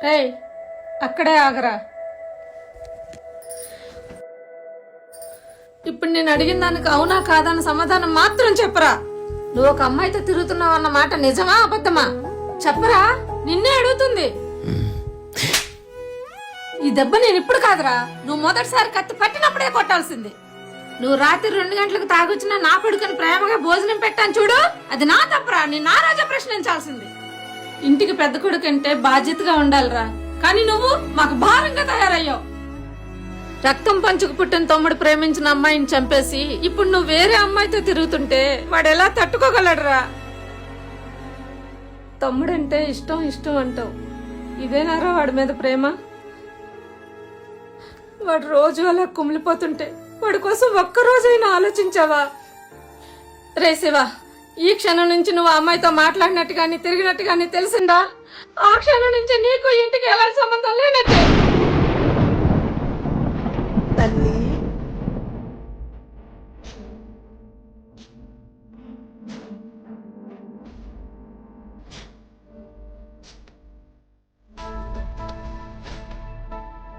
రేయ్, అక్కడే ఆగరా. ఇప్పుడు నేను అడిగిన దానికి అవునా కాదన్న సమాధానం మాత్రం చెప్పరా. నువ్వు ఒక అమ్మాయితో తిరుగుతున్నావు అన్న మాట నిజమా అబద్ధమా చెప్పరా, నిన్నే అడుగుతుంది. ఈ దెబ్బ నేను ఇప్పుడు కాదురా, నువ్వు మొదటిసారి కత్తి పట్టినప్పుడే కొట్టాల్సింది. నువ్వు రాత్రి 2 గంటలకు తాగొచ్చినా నా కొడుకుని ప్రేమగా భోజనం పెట్టాను చూడు, అది నా తప్పరా, నేను ఆ రోజే ప్రశ్నించాల్సింది. ఇంటికి పెద్ద కొడుకు అంటే బాధ్యతగా ఉండాలిరా, కానీ నువ్వు మాకు భారంగా తయారయ్యావు. రక్తం పంచుకు పుట్టిన తమ్ముడు ప్రేమించిన అమ్మాయిని చంపేసి ఇప్పుడు నువ్వు వేరే అమ్మాయితో తిరుగుతుంటే వాడు ఎలా తట్టుకోగలడురా. తమ్ముడంటే ఇష్టం ఇష్టం అంటావు, ఇదేనారా వాడి మీద ప్రేమ? వాడు రోజు అలా కుమిలిపోతుంటే వాడి కోసం ఒక్కరోజైనా ఆలోచించావా? రే శివ, ఈ క్షణం నుంచి నువ్వు ఆ అమ్మాయితో మాట్లాడినట్టు గాని తిరిగినట్టు గాని తెలిసిందా, ఆ క్షణం నుంచి నీకు ఇంటికి ఎలాంటి సంబంధం లేనట్టే.